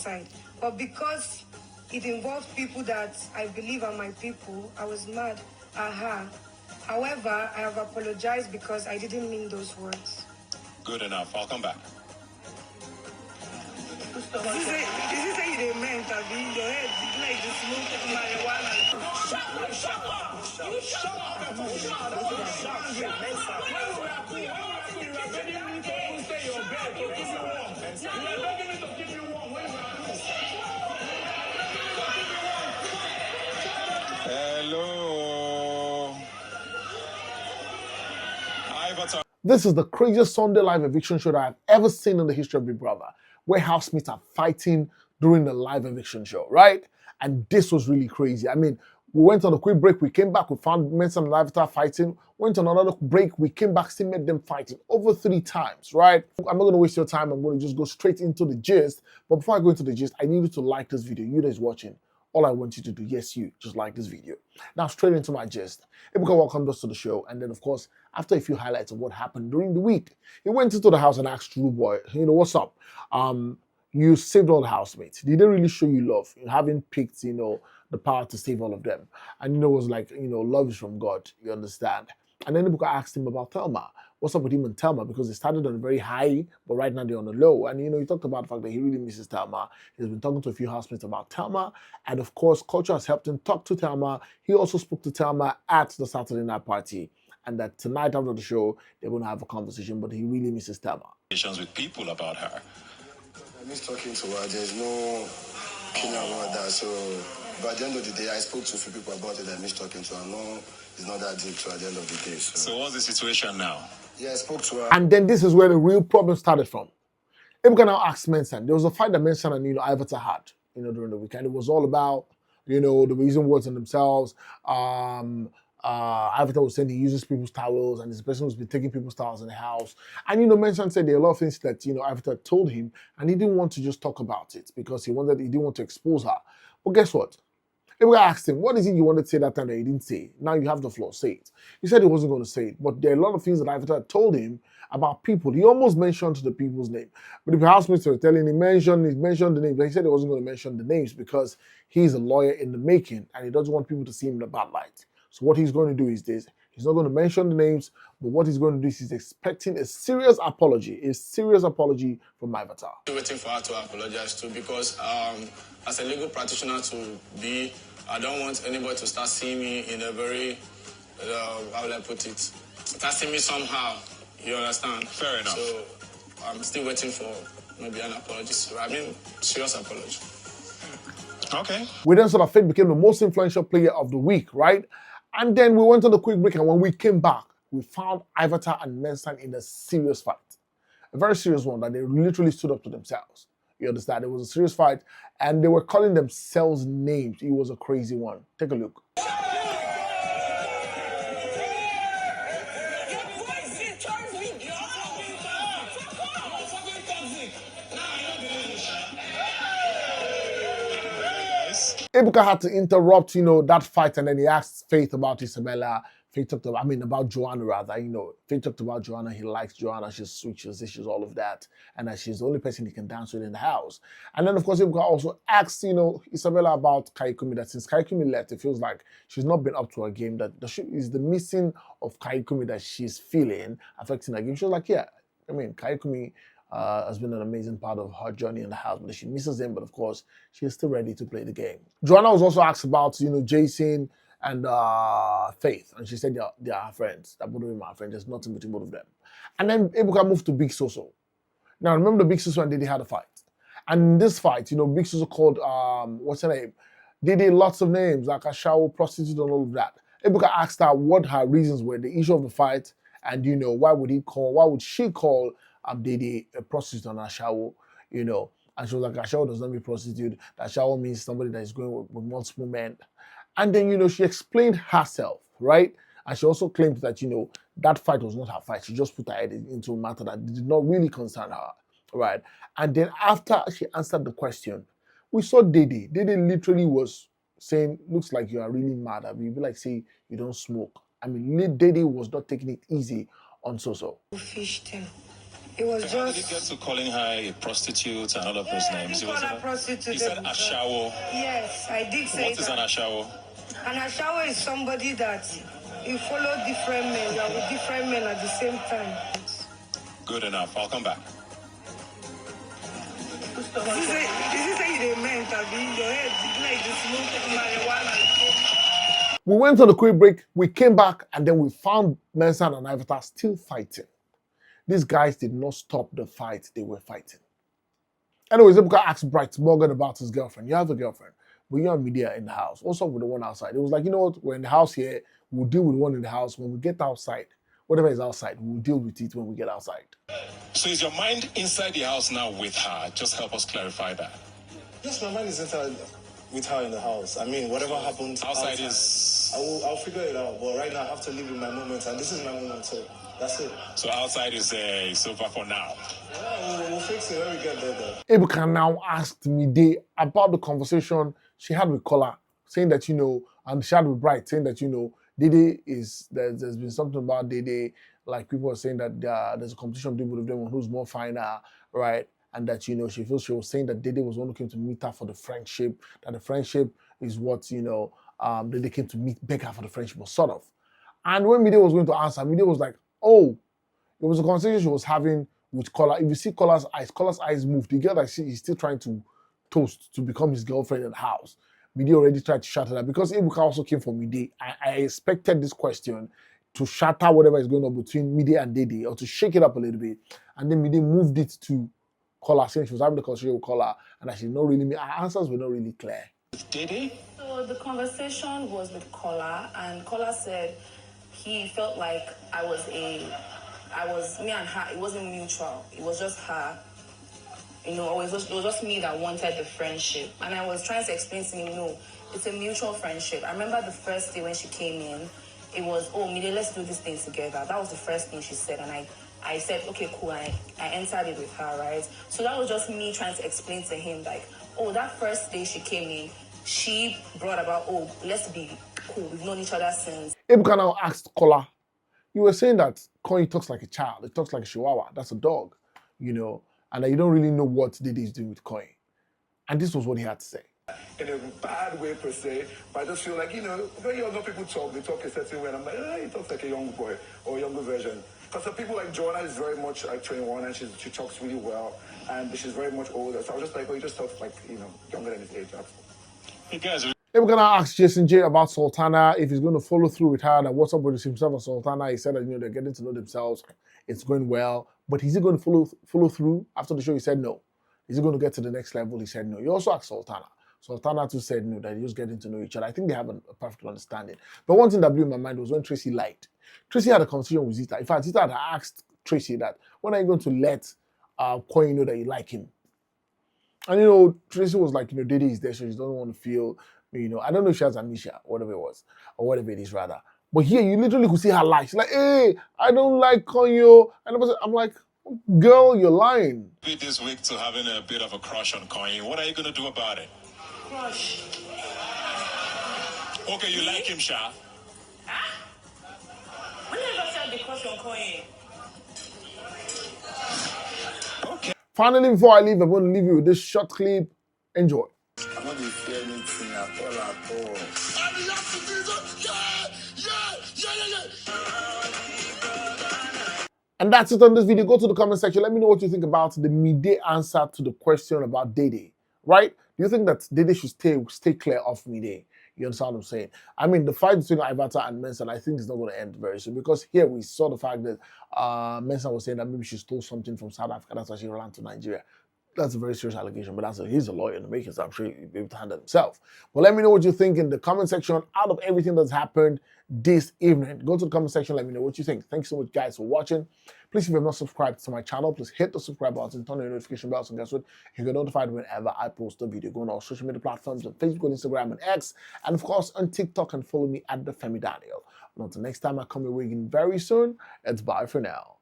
side. But because it involved people that I believe are my people, I was mad. However, I have apologized because I didn't mean those words. Good enough. I'll come back. Is this how you didn't meant to be? Your head is like the smoke of marijuana. Shut up! You shut up! Hello. Ivatar. This is the craziest Sunday live eviction show that I've ever seen in the history of Big Brother, where housemates are fighting during the live eviction show, right? And this was really crazy. I mean, we went on a quick break, we came back, we found Mensan and Ivatar fighting, went on another break, we came back, still met them fighting over 3 times, right? I'm not going to waste your time, I'm going to just go straight into the gist. But before I go into the gist, I need you to like this video, you guys watching. All I want you to do, yes, you, just like this video. Now, straight into my gist. Ebuka welcomed us to the show, and then, of course, after a few highlights of what happened during the week, he went into the house and asked True Boy, you know, what's up? You saved all the housemates. Did they really show you love? You haven't picked, you know, the power to save all of them. And, you know, it was like, you know, love is from God, you understand? And then Ebuka asked him about Thelma. What's up with him and Thelma? Because they started on a very high, but right now they're on a low. And, you know, he talked about the fact that he really misses Thelma. He's been talking to a few housemates about Thelma. And, of course, culture has helped him talk to Thelma. He also spoke to Thelma at the Saturday night party. And that tonight after the show, they're going to have a conversation, but he really misses Thelma. With people about her. I miss talking to her. There's no killing about that. So, but at the end of the day, I spoke to a few people about it. I miss talking to her. No, it's not that deep. So at the end of the day. So what's the situation now? Yeah, I spoke to her. And then this is where the real problem started from. Ebuka now asked Mensan. There was a fight that Mensan and, you know, Ivatar had, you know, during the weekend. It was all about, you know, the reason words on themselves. Ivatar was saying he uses people's towels, and this person was been taking people's towels in the house. And, you know, Mensan said there are a lot of things that, you know, Ivatar told him, and he didn't want to just talk about it because he didn't want to expose her. But guess what? Ebuka asked him, what is it you wanted to say that time that he didn't say? Now you have the floor, say it. He said he wasn't going to say it, but there are a lot of things that Ivatar told him about people. He almost mentioned the people's name. But the housemates were telling him, he mentioned the names, but he said he wasn't going to mention the names because he's a lawyer in the making and he doesn't want people to see him in a bad light. So what he's going to do is this. He's not going to mention the names, but what he's going to do is he's expecting a serious apology from Ivatar. Waiting for her to apologize too, because as a legal practitioner I don't want anybody to start seeing me in a very, how will I put it, start seeing me somehow, you understand? Fair enough. So I'm still waiting for maybe an apology. I mean, serious apology. Okay. We then saw that Faith became the most influential player of the week, right? And then we went on a quick break, and when we came back, we found Ivatar and Mensan in a serious fight. A very serious one that they literally stood up to themselves. You understand? It was a serious fight, and they were calling themselves names. It was a crazy one. Take a look. Ebuka had to interrupt, you know, that fight, and then he asked Faith about Isabella. Faith talked about, about Joanna rather, you know. Faith talked about Joanna, he likes Joanna, she's sweet, she's all of that. And that she's the only person he can dance with in the house. And then, of course, Ebuka also asked, you know, Isabella about Kaikumi, that since Kaikumi left, it feels like she's not been up to her game, that is the missing of Kaikumi that she's feeling affecting her game. She was like, yeah, I mean, Kaikumi has been an amazing part of her journey in the house, but she misses him, but of course, she is still ready to play the game. Joanna was also asked about, you know, Jason and Faith, and she said they are friends, that both of them are friends, there's nothing between both of them. And then Ebuka moved to Big Soso. Now, remember the Big Soso and Dede had a fight. And in this fight, you know, Big Soso called, what's her name? Dede lots of names, like Ashawo, prostitute, and all of that. Ebuka asked her what her reasons were, the issue of the fight, and, you know, why would she call Dede a prostitute on Ashawo, you know? And she was like, Ashawo does not mean prostitute. Ashawo means somebody that is going with multiple men. And then, you know, she explained herself, right? And she also claimed that, you know, that fight was not her fight. She just put her head into a matter that did not really concern her, right? And then after she answered the question, we saw Dede. Dede literally was saying, looks like you are really mad. I mean, you'd be like, say, you don't smoke. I mean, Dede was not taking it easy on Soso. Fish tail. It was How did he just. get to calling her a prostitute and all of those Yeah, names? I didn't call her prostitute. He said ashawo. Yes, I did say What is an that. ashawo? An ashawo is somebody that you follow different men. You are with different men at the same time. Good enough. I'll come back. Is this say you meant to be your head like the smoke marijuana? We went on a quick break, we came back, and then we found Mensan and Ivatar still fighting. These guys did not stop the fight they were fighting. Anyways, Ebuka asked Bright Morgan about his girlfriend. You have a girlfriend, but you're on media in the house. Also with the one outside. It was like, you know what, we're in the house here, we'll deal with the one in the house. When we get outside, whatever is outside, we'll deal with it when we get outside. So is your mind inside the house now with her? Just help us clarify that. Yes, my mind is inside with her in the house. I mean, whatever happens Outside is... I'll figure it out. But right now, I have to live in my moment, and this is my moment, so that's it. So outside is over for now. Yeah, we'll fix it when we get there, though. Ebuka now asked Mide about the conversation she had with Kola, saying that, you know, and she had with Bright, saying that, you know, Dede is, there's been something about Dede, like people are saying that there's a competition between them on who's more finer, right? And that, you know, she feels she was saying that Dede was one who came to meet her for the friendship, that the friendship is what, you know, Dede came to beg her for the friendship, or sort of. And when Mide was going to answer, Mide was like, oh, it was a conversation she was having with Kola. If you see Kola's eyes moved. The girl that he's still trying to toast to become his girlfriend in the house. Mide already tried to shatter that. Because Ebuka also came from Mide, I expected this question to shatter whatever is going on between Mide and Dede, or to shake it up a little bit. And then Mide moved it to Kola, saying she was having the conversation with Kola, and that she not really, her answers were not really clear. Dede? So the conversation was with Kola, and Kola said he felt like me and her, it wasn't mutual. It was just her. You know, it was just me that wanted the friendship. And I was trying to explain to him, no, it's a mutual friendship. I remember the first day when she came in, it was, oh, Mide, let's do this thing together. That was the first thing she said. And I said, okay, cool. I entered it with her, right? So that was just me trying to explain to him, like, oh, that first day she came in, she brought about, oh, let's be cool. We've known each other since. Ebuka now asked Kola, you were saying that Koyi talks like a child. It talks like a chihuahua. That's a dog, you know, and that you don't really know what Dede is doing with Koyi. And this was what he had to say. In a bad way per se, but I just feel like, you know, when younger people talk, they talk a certain way, and I'm like, he talks like a young boy or a younger version. Because the people like Joanna is very much like 21, and she talks really well, and she's very much older. So I was just like, oh, he just talks like, you know, younger than his age. You guys are... Ebuka now asked Jason J about Sultana, if he's going to follow through with her, and what's up with himself and Sultana. He said that, you know, they're getting to know themselves. It's going well. But is he going to follow through? After the show, he said no. Is he going to get to the next level? He said no. He also asked Sultana. Sultana too said no, that they're just getting to know each other. I think they have a perfect understanding. But one thing that blew in my mind was when Tracy lied. Tracy had a conversation with Zita. In fact, Zita had asked Tracy that, when are you going to let Koyi know that you like him? And, you know, Tracy was like, you know, Dede is there, so she doesn't want to feel, you know, I don't know if she has amnesia, whatever it was, or whatever it is rather. But here, you literally could see her lie. She's like, hey, I don't like Koyi. And I'm like, girl, you're lying. This week to having a bit of a crush on Koyi. What are you going to do about it? Crush. Okay, you like him, Sha? When did I said the crush on Koyi? Okay. Finally, before I leave, I'm going to leave you with this short clip. Enjoy. I'm not going to fear anything at all. And that's it on this video. Go to the comment section. Let me know what you think about the Mide answer to the question about Dede, right? Do you think that Dede should stay clear of Mide? You understand what I'm saying? I mean, the fight between Ivatar and Mensan, I think is not going to end very soon, because here we saw the fact that Mensan was saying that maybe she stole something from South Africa. That's why she ran to Nigeria. That's a very serious allegation, but he's a lawyer in the making, so I'm sure he'll be able to handle himself. But let me know what you think in the comment section out of everything that's happened this evening. Go to the comment section, let me know what you think. Thanks so much, guys, for watching. Please, if you have not subscribed to my channel, please hit the subscribe button, turn on your notification bells, and guess what? You get notified whenever I post a video. Go on all social media platforms on Facebook, Instagram, and X, and of course on TikTok, and follow me at Olufemi Daniel. And until next time I come your way again very soon, it's bye for now.